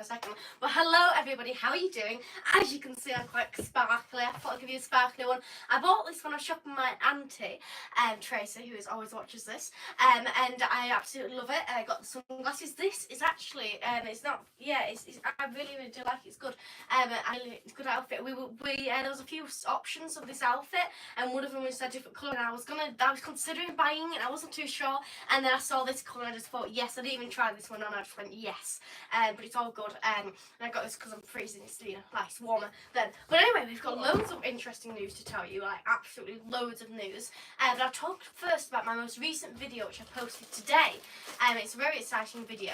a second. Well, hello everybody, how are you doing? As you can see, I'm quite sparkly. I thought I'd give you a sparkly one. I bought this when I was shopping with my auntie, Tracy, who always watches this, and I absolutely love it. I got the sunglasses. This is actually, it's not, yeah, I really, really do like it. It's good. It's a good outfit. There was a few options of this outfit, and one of them was a different colour. And I was considering buying it. I wasn't too sure, and then I saw this colour, and I just thought, yes. I didn't even try this one on. I just went yes. But it's all good. And I got this because I'm freezing. It's nice, warmer then. But anyway, we've got loads of interesting news to tell you, like absolutely loads of news. But I'll talk first about my most recent video, which I posted today. It's a very exciting video.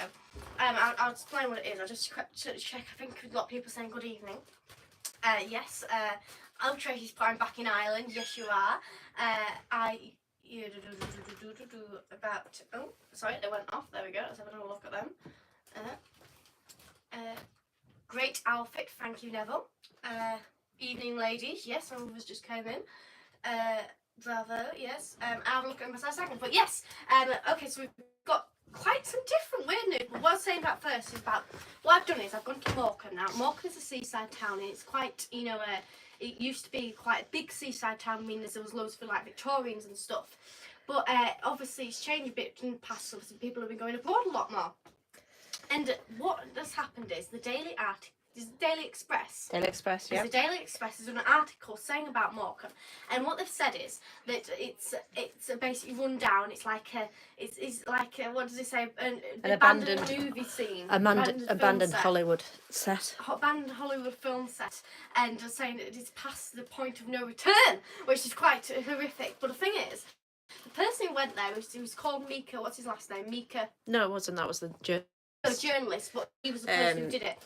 I'll explain what it is. I'll just check. I think a lot of people saying good evening. Yes. Oh, Tracy's I'm back in Ireland. Yes, you are. About, oh, sorry, they went off. There we go. Let's have a little look at them. Great outfit, thank you, Neville. Evening, ladies. Yes, some of us just came in. Bravo, yes. I'll have a look at them in a second. But yes, okay, so we've got quite some different weird news. But what I was saying about first is about what I've done is I've gone to Morecambe now. Morecambe is a seaside town, and it's quite, it used to be quite a big seaside town, meaning there was loads of like Victorians and stuff. But obviously it's changed a bit in the past. Obviously people have been going abroad a lot more. And what has happened is the Daily Express. Daily Express, yeah. The Daily Express is an article saying about Morecambe, and what they've said is that it's basically run down. It's like what does it say? An abandoned movie scene. Abandoned Hollywood set. Abandoned Hollywood film set, and saying that it's past the point of no return, which is quite horrific. But the thing is, the person who went there was called Mika. What's his last name? Mika. No, it wasn't. That was the journalist, but he was the person who did it.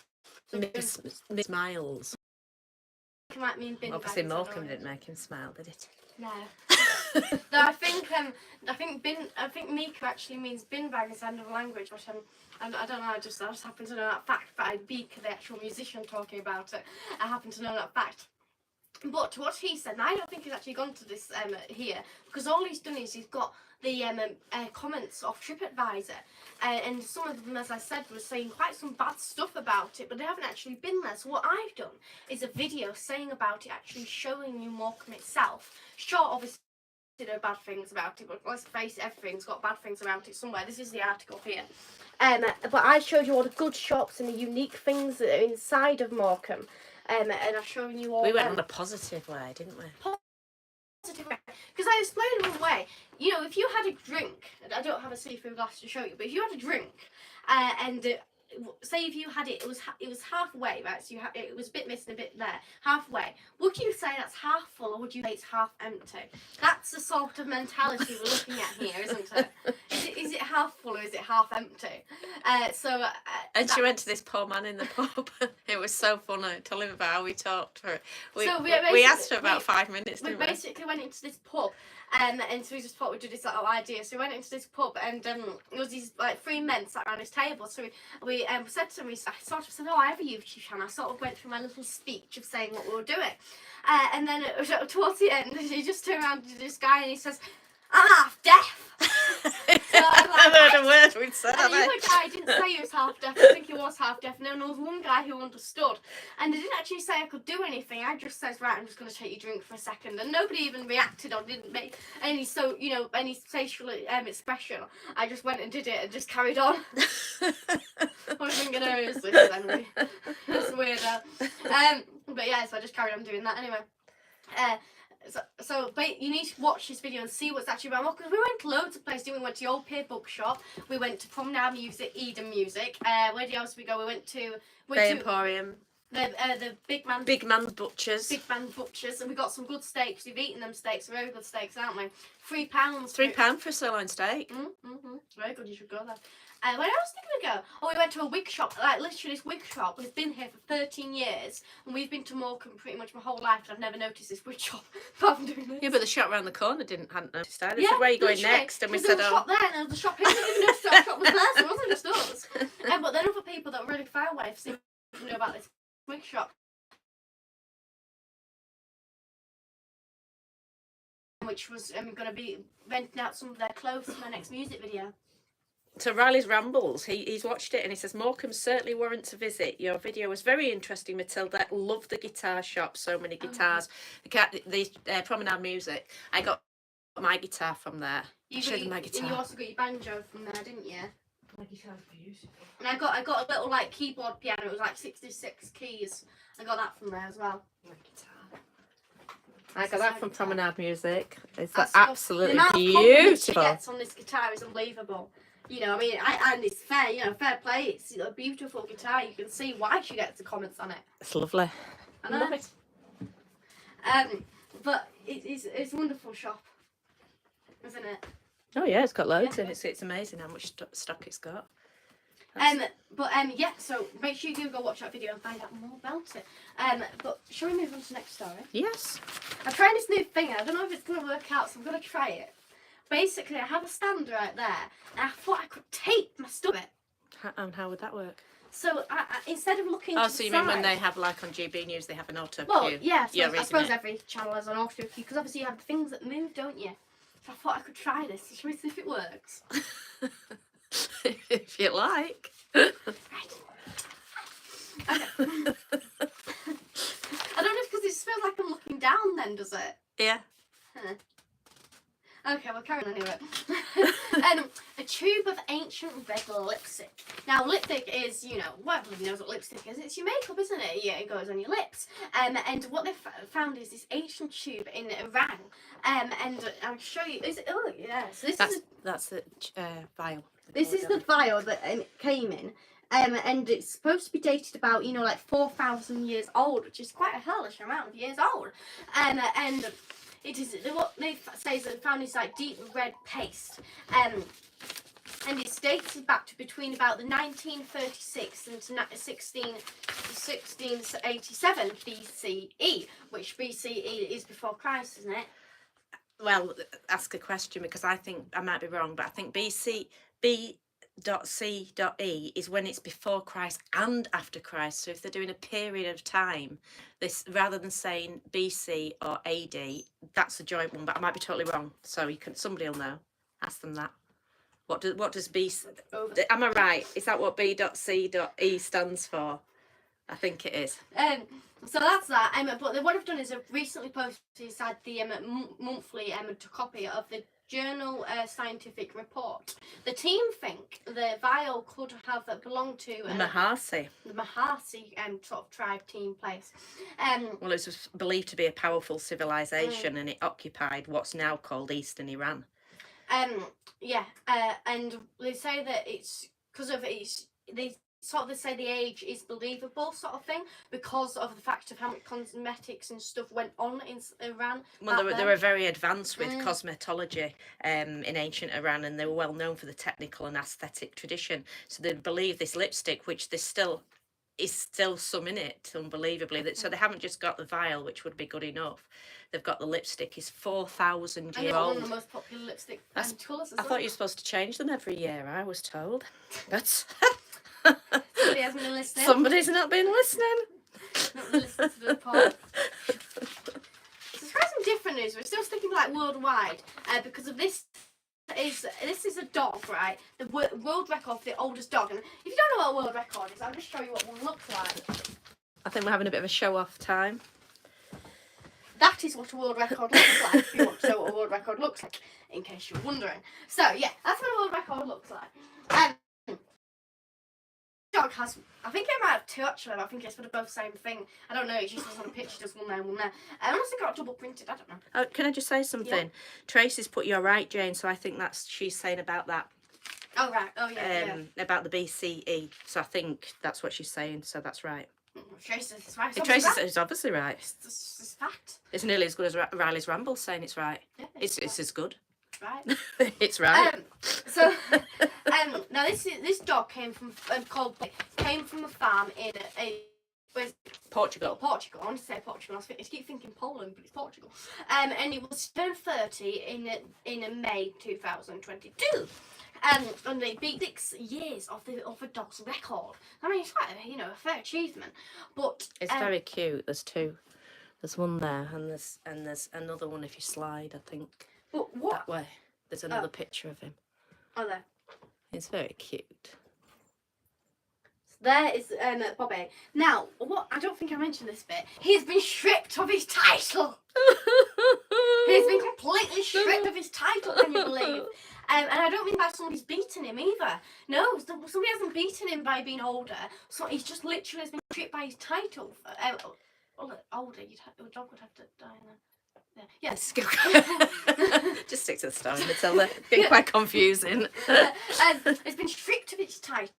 So Miss Miles. Might mean bin Obviously, bags, Morecambe didn't make him smile, did it? No. No, I think Mika actually means bin bag instead of language, but I don't know. I just happen to know that fact. But Mika, the actual musician, talking about it, I happen to know that fact. But what he said, and I don't think he's actually gone to this here, because all he's done is he's got the comments off TripAdvisor, and some of them, as I said, were saying quite some bad stuff about it, but they haven't actually been there. So what I've done is a video saying about it, actually showing you Morecambe itself. Sure, obviously there are bad things about it, but let's face it, everything's got bad things about it somewhere. This is the article here. But I showed you all the good shops and the unique things that are inside of Morecambe. And I've shown you all. We went on a positive way, didn't we? Positive way. Because I explained one way. If you had a drink, I don't have a see-through glass to show you, but if you had a drink, say if you had it, it was halfway, right? So it was a bit missing, a bit there, halfway. Would you say that's half full, or would you say it's half empty? That's the sort of mentality we're looking at here, isn't it? Is it half full or is it half empty? And she went to this poor man in the pub. It was so funny. Tell him about how we talked to her. We asked for about 5 minutes. We basically went into this pub. And so we just thought we'd do this little idea. So we went into this pub, and there was these like 3 men sat around this table. So we said to them, I sort of said, "Oh, I have a YouTube channel." I sort of went through my little speech of saying what we were doing, and then towards the end, he just turned around to this guy and he says, "I'm half deaf." So I heard a word we'd said. And the other guy didn't say he was half deaf. I think he was half deaf. And then there was one guy who understood, and they didn't actually say I could do anything. I just said, "Right, I'm just going to take your drink for a second," and nobody even reacted or didn't make any any facial expression. I just went and did it and just carried on. What a thinking area is this anyway? It's weird. But yeah, so I just carried on doing that anyway. But you need to watch this video and see what's actually about. Because we went to loads of places. We went to the Old Pier Bookshop. We went to Promenade Music, Eden Music. Where else did we go? We went to Emporium. The Big Man's Butchers. Big Man's Butchers, and we got some good steaks. We've eaten them steaks, very good steaks, aren't we? £3. £3 for a sirloin steak. Very good. You should go there. Where else did we go? Oh, we went to a wig shop. Like literally, this wig shop has been here for 13 years, and we've been to Morecambe pretty much my whole life, and I've never noticed this wig shop apart from doing this. Yeah, but the shop round the corner hadn't noticed either. They said, "Where are you going next?" And we said, "Oh." Shop there, and the shop here. I didn't even notice that shop was there, so it wasn't just us. But then other people that were really far away seem to know about this wig shop, which was going to be renting out some of their clothes for my next music video. So Riley's Rambles, he's watched it and he says, Morecambe certainly warrants a visit. Your video was very interesting, Matilda. Love the guitar shop, so many guitars. The Promenade Music. I got my guitar from there. You also got your banjo from there, didn't you? My guitar's beautiful. And I got a little like keyboard piano. It was like 66 keys. I got that from there as well. My guitar. I got that from Promenade Music. It's the absolutely amount beautiful. Of confidence she gets on this guitar is unbelievable. You know, I mean, and it's fair. You know, fair play. It's a beautiful guitar. You can see why she gets the comments on it. It's lovely. I love it. But it's a wonderful shop, isn't it? Oh yeah, it's got loads in it. It's amazing how much stock it's got. So make sure you do go watch that video and find out more about it. But shall we move on to the next story? Yes. I'm trying this new thing. I don't know if it's going to work out, so I'm going to try it. Basically, I have a stand right there, and I thought I could tape my stuff it. And how would that work? So I instead of looking to the so you side, mean when they have like on GB News, they have an auto cue? Well, yeah, I suppose it. every channel has an auto cue, because obviously you have the things that move, don't you? So I thought I could try this. Shall we see if it works? If you like. Right. Okay. I don't know because it feels like I'm looking down then, does it? Yeah. Huh. Okay, we'll carry on anyway. A tube of ancient red lipstick. Now, lipstick is, you know, everybody knows what lipstick is. It's your makeup, isn't it? Yeah, it goes on your lips. And what they found is this ancient tube in Iran. And I'll show you. Oh, yeah. So that's the vial. This is the vial that came in. And it's supposed to be dated about, you know, like 4,000 years old, which is quite a hellish amount of years old. And it is what they say is that they found this like deep red paste, and it's dated back to between about the 1936 and 1687 BCE, which BCE is before Christ, isn't it? Well, ask a question because I think I might be wrong, but I think B.C.E. is when it's before Christ and after Christ. So if they're doing a period of time, this rather than saying BC or AD, that's a joint one. But I might be totally wrong. So somebody will know. Ask them that. What does BC? Am I right? Is that what B.C.E. stands for? I think it is. So that's that. But what I've done is I've recently posted inside the monthly copy of the Journal Scientific Report. The team think the vial could have belonged to the Mahasi. The Mahasi sort of tribe team place. Well, it was believed to be a powerful civilization, and it occupied what's now called Eastern Iran. And they say that it's because of they say the age is believable, sort of thing, because of the fact of how much cosmetics and stuff went on in Iran. Well, they were very advanced with cosmetology in ancient Iran, and they were well known for the technical and aesthetic tradition. So they believe this lipstick, which there's still some in it, unbelievably. So they haven't just got the vial, which would be good enough. They've got the lipstick is 4,000 years old. One of the most popular lipstick colours. I thought you were supposed to change them every year. I was told, but. Somebody hasn't been listening. Somebody's not been listening. Not listening to the pod. So try some different news. We're still sticking like worldwide because of this. This is a dog, right? The world record for the oldest dog. And if you don't know what a world record is, I'll just show you what one looks like. I think we're having a bit of a show-off time. That is what a world record looks like. If you want to know what a world record looks like, in case you're wondering. So yeah, that's what a world record looks like. Dog has, I think it might have two actually, I think it's for the both same thing. I don't know, it just was on a picture, just one there and one there. Unless it got double printed, I don't know. Oh, can I just say something? Yeah. Tracy's put you're right, Jane, so I think she's saying about that. Oh right, oh yeah, about the BCE, so I think that's what she's saying, so that's right. Tracy's right. Tracy's obviously right. It's fact. It's nearly as good as Riley's Ramble saying it's right. Yeah, it's as good. Right. It's right. Now this dog came from a farm in Portugal. I want to say Portugal. I keep thinking Poland, but it's Portugal. And it was turned 30 in May 2022. And they beat 6 years of the dog's record. I mean, it's quite a fair achievement. But it's very cute. There's two. There's one there, and there's another one if you slide, I think. But what? That way. There's another picture of him. Oh, there. It's very cute. There is Bobby. Now, what I don't think I mentioned this bit. He's been stripped of his title. He's been completely stripped of his title. Can you believe? And I don't mean by somebody's beaten him either. No, somebody hasn't beaten him by being older. So he's just literally has been stripped by his title. Older, your dog would have to die now. Yeah. Just stick to the story, Matilda. It's getting quite confusing. It's been stripped of its title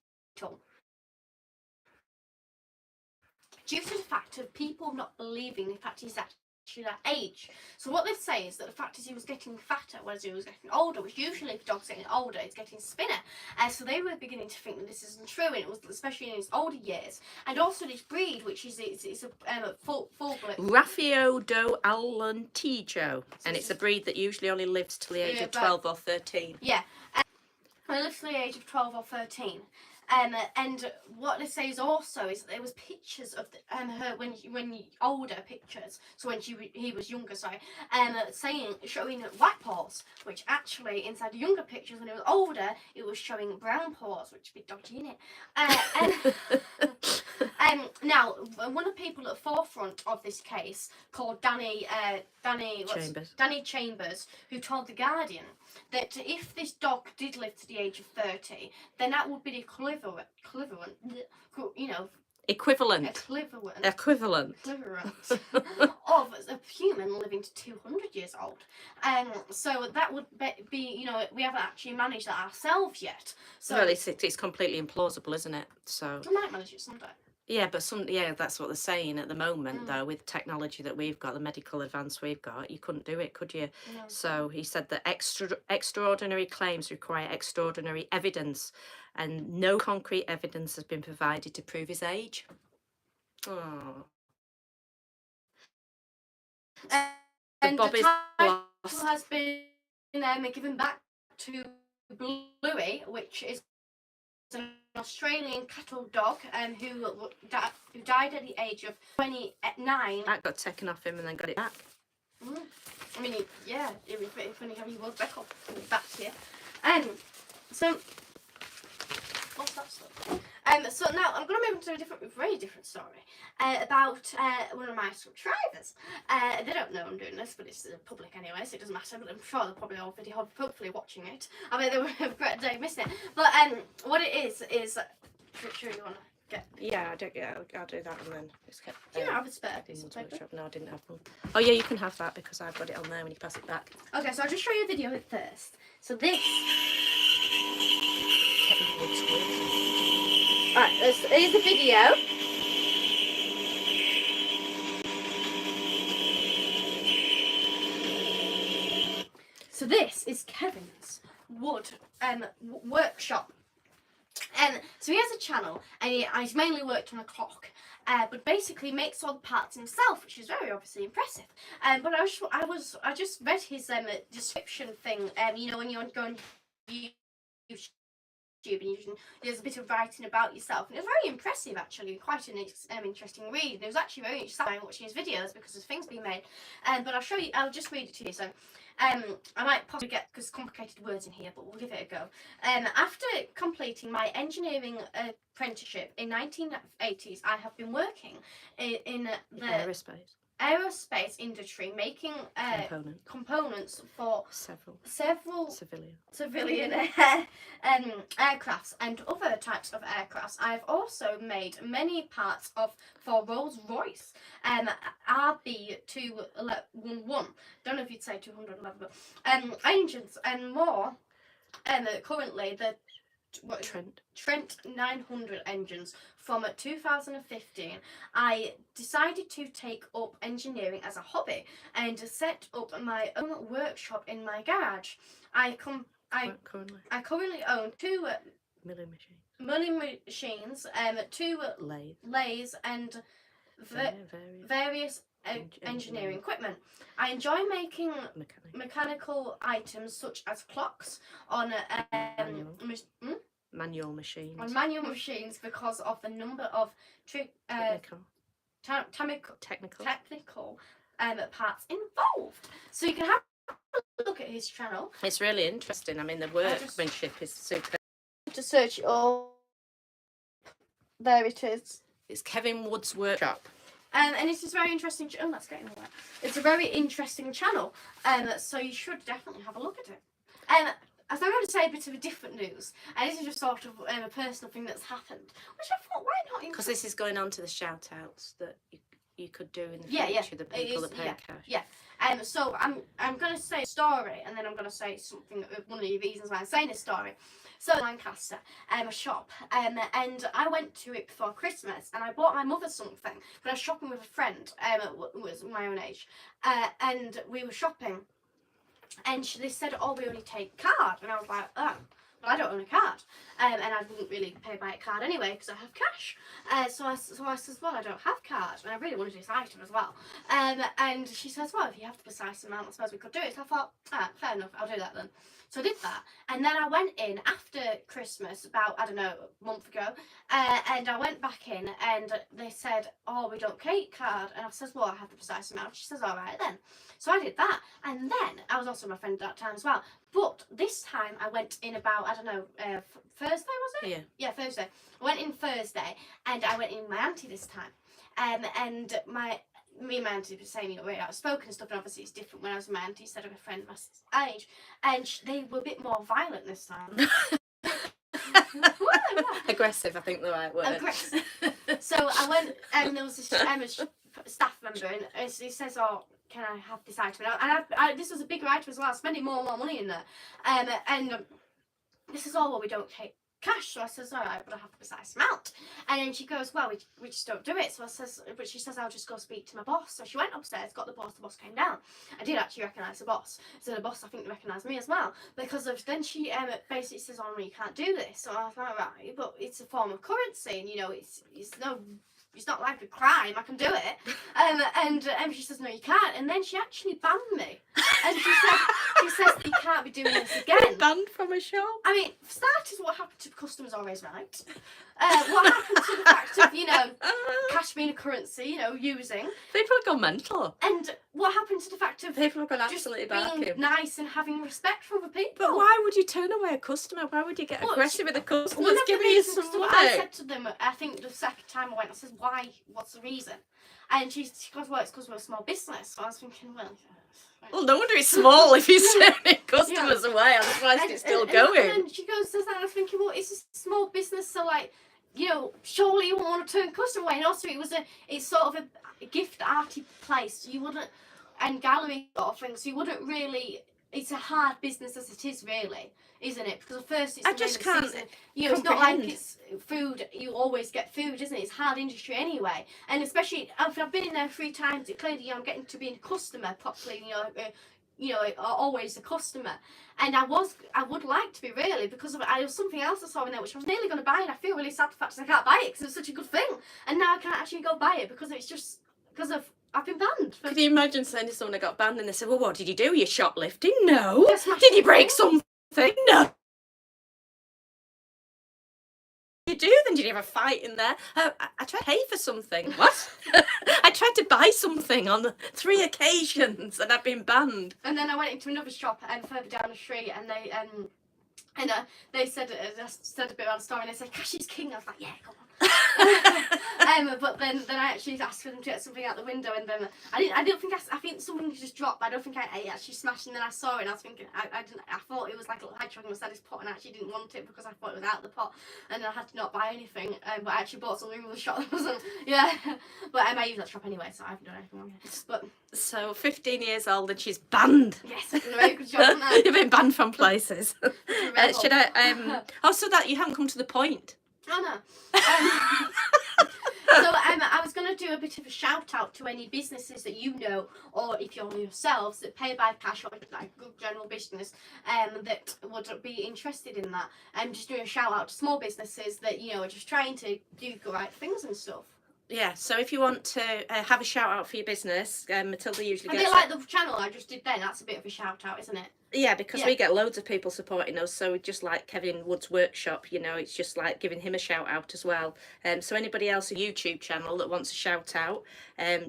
due to the fact of people not believing the fact he's actually that age. So what they say is that the fact is he was getting fatter whereas he was getting older, which usually if dogs getting older, it's getting spinner. So they were beginning to think that this isn't true, and it was especially in his older years. And also this breed, which is it's a full blood. Raffio do Alentejo, and it's a breed that usually only lives till the age of 12 or 13. Yeah, it lives till the age of 12 or 13. And what they say is also is that there was pictures of her when older pictures, so when he was younger, showing white paws, which actually inside the younger pictures when he was older, it was showing brown paws, which would be dodgy in it. Now one of the people at the forefront of this case, called Danny Chambers, who told The Guardian that if this dog did live to the age of 30, then that would be the equivalent of a human living to 200 years old. So that would be, we haven't actually managed that ourselves yet. So well, it's completely implausible, isn't it? So we might manage it someday. Yeah, but that's what they're saying at the moment, though, with technology that we've got, the medical advance we've got, you couldn't do it, could you? No. So he said that extraordinary claims require extraordinary evidence, and no concrete evidence has been provided to prove his age. Oh. And Bobby's the title lost. has been given back to Bluey, which is an Australian cattle dog who died at the age of 29. That got taken off him and then got it back. I mean, yeah, it was pretty funny having world record back here. So what's that stuff? So now I'm going to move into a very different story about one of my subscribers. They don't know I'm doing this, but it's public anyway, so it doesn't matter. But I'm sure they're probably already hopefully watching it. I mean, they would have a great day missing it. But what it is sure you want to get. Yeah, I'll do that and then just get. Do you not have a spare piece of paper? Workshop. No, I didn't have one. Oh yeah, you can have that because I've got it on there when you pass it back. Okay, so I'll just show you a video at first. So this. Alright, here's the video. So this is Kevin's wood workshop. So he has a channel, and he's mainly worked on a clock, but basically makes all the parts himself, which is very obviously impressive. But I just read his description thing. When you go on YouTube and there's a bit of writing about yourself, and it was very impressive actually, quite an interesting read. And it was actually very interesting watching his videos because there's things being made. But I'll just read it to you. So I might possibly get because complicated words in here, but we'll give it a go. After completing my engineering apprenticeship in 1980s, I have been working in the aerospace industry, making components for several civilian aircrafts and other types of aircrafts. I've also made many parts for Rolls-Royce RB211. Don't know if you'd say 211, but engines and more. Currently the Trent 900 engines from 2015. I decided to take up engineering as a hobby and set up my own workshop in my garage. I currently own 2 milling machines, 2 lathes and various engineering equipment. I enjoy making mechanical items such as clocks on manual machines. On manual machines because of the number of technical parts involved. So you can have a look at his channel. It's really interesting. I mean, the workmanship is super. to search it up. There it is. It's Kevin Wood's Workshop. And it's just very interesting. Oh, that's getting away. It's a very interesting channel. So you should definitely have a look at it. As I'm going to say a bit of a different news, and this is just sort of a personal thing that's happened, which I thought, why not? Because this is going on to the shout outs that you could do in the Yeah, future, the people that pay cash. Yeah. So I'm going to say a story, and then I'm going to say something, one of the reasons why I'm saying this story. So Lancaster, a shop, and I went to it before Christmas, and I bought my mother something. But I was shopping with a friend, who was my own age, and we were shopping, and they said, "Oh, we only take card," and I was like, "Oh, well, I don't own a card, and I wouldn't really pay by a card anyway because I have cash." So I says, "Well, I don't have card, and I really wanted this item as well." And she says, "Well, if you have the precise amount, I suppose we could do it." So I thought, fair enough, I'll do that then. So I did that, and then I went in after Christmas, about, I don't know, a month ago, and I went back in, and they said, "Oh, we don't take card," and I says, "Well, I have the precise amount." She says, "All right then." So I did that, and then I was also with my friend at that time as well. But this time I went in about, I don't know, Thursday, was it? Yeah. Yeah, Thursday. I went in Thursday, and I went in with my auntie this time, and me and my auntie were saying, very outspoken and stuff, and obviously it's different when I was with my auntie instead of a friend my age, and they were a bit more violent this time. Aggressive, I think the right word. Aggressive. So I went, and there was a staff member, and he says, "Oh, can I have this item?" And I this was a bigger item as well, spending more and more money in there. And this is all, "Well, we don't take cash." So I says, "All right, but I have the precise amount." And then she goes, "Well, we just don't do it." So I says, but she says, "I'll just go speak to my boss." So she went upstairs, got the boss came down. I did actually recognise the boss. So the boss, I think, recognised me as well. Because of, then she basically says, "Oh, no, you can't do this." So I was like, "Right, but it's a form of currency, and, it's not like a crime, I can do it." And she says, "No, you can't." And then she actually banned me. And she says that you can't be doing this again. Banned from a shop? I mean, for starters, what happened to customers always right? What happened to the fact of, cash being a currency, using? People have gone mental. And what happened to the fact of People have gone just absolutely being barking. nice and having respect for other people? But why would you turn away a customer? Why would you get aggressive with a customer that's giving you some money? I said to them, I think the second time I went, I said, "Why? What's the reason?" And she goes, "Well, it's because we're a small business." So I was thinking, well, no wonder it's small if you're turning customers away. I'm surprised it's still going. And then she goes, "Does that?" I was thinking, well, it's a small business, so surely you won't want to turn customer away. And also, it's sort of a gift arty place. You wouldn't, and gallery sort of thing. So you wouldn't really. It's a hard business as it is, really, isn't it? Because at first it's I just can't. season. It's not like it's food. You always get food, isn't it? It's hard industry anyway. And especially if I've been in there 3 times, it clearly I'm getting to be a customer properly. Always a customer. And I would like to be, really, because there was something else I saw in there which I was nearly going to buy, and I feel really sad for the fact that I can't buy it because it's such a good thing, and now I can't actually go buy it because it's just because I've been banned. Could you imagine saying to someone that got banned and they said, "Well, what did you do? You shoplifting?" No. Yes, Did you break something? No. You do? Then did you have a fight in there? I tried to pay for something. What? I tried to buy something on 3 occasions and I've been banned. And then I went into another shop further down the street, and they said a bit about the story, and they said, "Cash is king." I was like, "Yeah, come on." But then I actually asked for them to get something out the window, and then I think something just dropped, but I don't think I actually smashed, and then I saw it and I was thinking, I thought it was like a little hedgehog inside this pot, and I actually didn't want it because I thought it was out of the pot, and then I had to not buy anything, but I actually bought something from the shop that wasn't, but I might use that shop anyway, so I haven't done anything wrong yet. But so 15 years old and she's banned. Yes, I've done a very good job on that. You've been banned from places. Should I so that you haven't come to the point. Oh no. So I was going to do a bit of a shout out to any businesses that you know, or if you're yourselves, that pay by cash, or like good general business that would be interested in that. And just doing a shout out to small businesses that are just trying to do the right things and stuff. Yeah, so if you want to have a shout out for your business, Matilda usually gets. A bit like the channel I just did then. That's a bit of a shout out, isn't it? Yeah, because we get loads of people supporting us. So just like Kevin Wood's Workshop, it's just like giving him a shout out as well. So anybody else a YouTube channel that wants a shout out,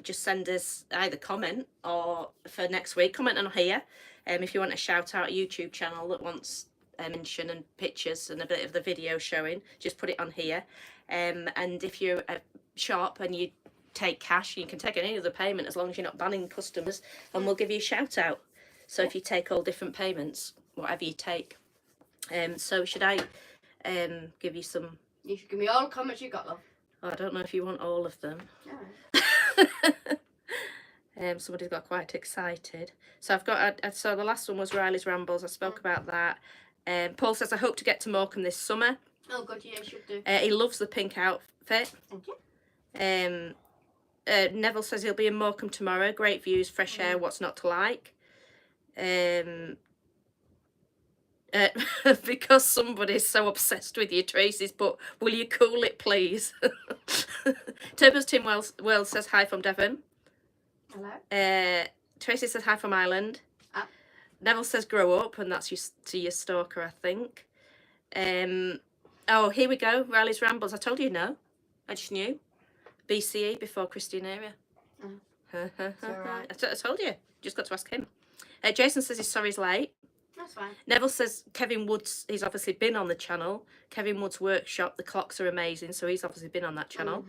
just send us either comment or for next week, comment on here. If you want a shout out a YouTube channel that wants mention and pictures and a bit of the video showing, just put it on here. And if you're a shop and you take cash, you can take any other payment as long as you're not banning customers, and we'll give you a shout out. So if you take all different payments, whatever you take. So should I give you some? You should give me all the comments you got, love. Oh, I don't know if you want all of them. No. Somebody's got quite excited. So I've got, so the last one was Riley's Rambles. I spoke about that. Paul says, I hope to get to Morecambe this summer. Oh, good, yeah, you should do. He loves the pink outfit. Thank you. Neville says he'll be in Morecambe tomorrow. Great views, fresh air, what's not to like? Because somebody's so obsessed with you, Tracy's, but will you cool it, please? Turbo's Tim Wells says hi from Devon. Hello. Tracy says hi from Ireland. Neville says grow up, and that's your stalker, I think. Oh, here we go. Riley's Rambles. I told you no. I just knew. BCE before Christianeria. Right. I told you. Just got to ask him. Jason says he's sorry he's late. That's fine. Neville says Kevin Woods, he's obviously been on the channel. Kevin Woods' workshop, the clocks are amazing, so he's obviously been on that channel.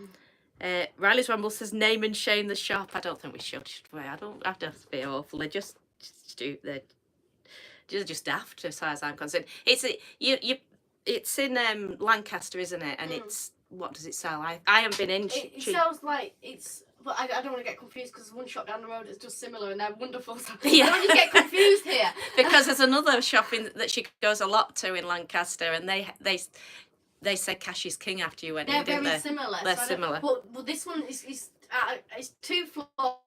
Riley's Rumble says name and shame the shop. I don't think we should. I don't have to be awful. They're just stupid. They're just daft as far as I'm concerned. It's in Lancaster, isn't it? And it's, what does it sell? I haven't been in. It sounds like it's. But I don't want to get confused because there's one shop down the road that's just similar and they're wonderful. So Yeah. I don't want to get confused here. Because there's another shop that she goes a lot to in Lancaster, and they said cash is king after you went in, didn't they? They're very similar. They're so similar. But this one is 2 floors.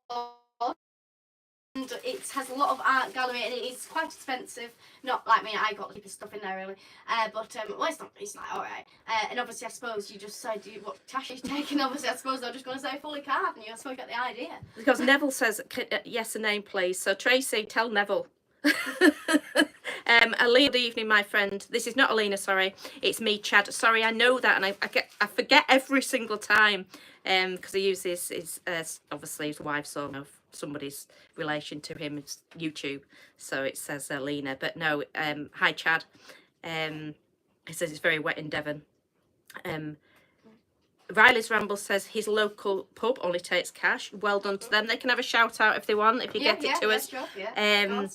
And it has a lot of art gallery and it's quite expensive. Not like me, I got cheaper stuff in there really. But well, it's not alright. And obviously, I suppose you just said what cash is taking. Obviously, I suppose they're just going to say fully card, and I suppose you get the idea. Because Neville says yes, a name please. So Tracy, tell Neville. Alina, good evening, my friend. This is not Alina, sorry. It's me, Chad. Sorry, I know that, and I forget every single time. Because he uses his obviously his wife's son of somebody's relation to him. It's YouTube, so it says Alina. But no, hi Chad. He says it's very wet in Devon. Riley's Ramble says his local pub only takes cash. Well done to them. They can have a shout out if they want, if you get it to us. Sure, yeah.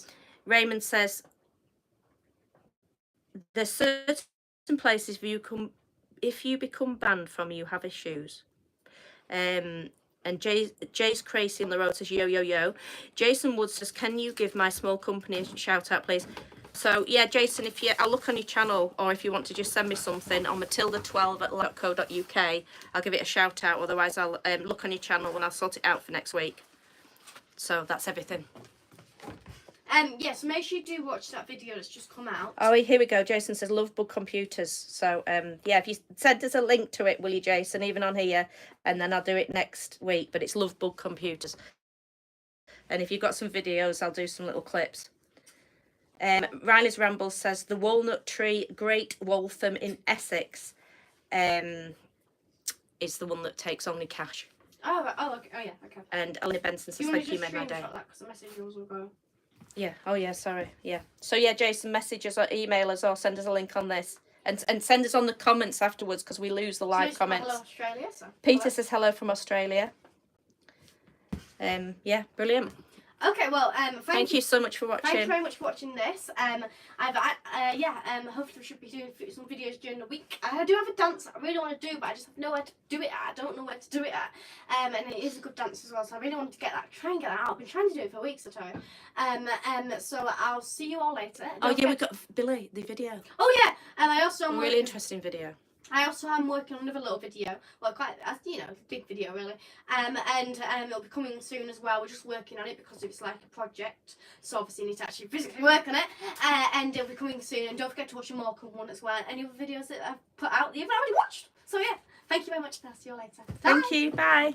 Raymond says there's certain places if you become banned from, you have issues. And Jay's crazy on the road says yo yo yo. Jason Wood says, can you give my small company a shout out, please? So yeah, Jason, I'll look on your channel, or if you want to just send me something on matilda12@.co.uk, I'll give it a shout out. Otherwise, I'll look on your channel and I'll sort it out for next week. So that's everything. Yes, make sure you do watch that video that's just come out. Oh, here we go. Jason says love bug computers. So yeah, if you send us a link to it, will you, Jason, even on here, and then I'll do it next week. But it's love bug computers. And if you've got some videos, I'll do some little clips. Riley's Ramble says the Walnut Tree, Great Waltham in Essex, is the one that takes only cash. Oh, right. Oh, okay. Oh, yeah, okay. And Elena Benson says thank you, made my day. That, the message yours will go. Yeah. Oh, yeah. Sorry. Yeah. So yeah, Jason, message us or email us or send us a link on this, and send us on the comments afterwards because we lose the live comments. Hello, Australia. So. Peter says hello from Australia. Yeah, brilliant. Okay, well, thank you so much for watching. Thank you very much for watching this. Hopefully we should be doing some videos during the week. I do have a dance I really want to do, but I just have nowhere to do it at. I don't know where to do it at. And it is a good dance as well, so I really want to try and get that out. I've been trying to do it for weeks, I tell you. So I'll see you all later. Oh yeah, we got Billy, the video. Oh yeah, and I also am really interesting video. I also am working on another little video, well, quite, you know, big video really, and it'll be coming soon as well. We're just working on it because it's like a project, so obviously you need to actually physically work on it, and it'll be coming soon. And don't forget to watch the Morecambe one as well, and any other videos that I've put out that you've already watched. So yeah, thank you very much, and I'll see you later. Bye. Thank you, bye.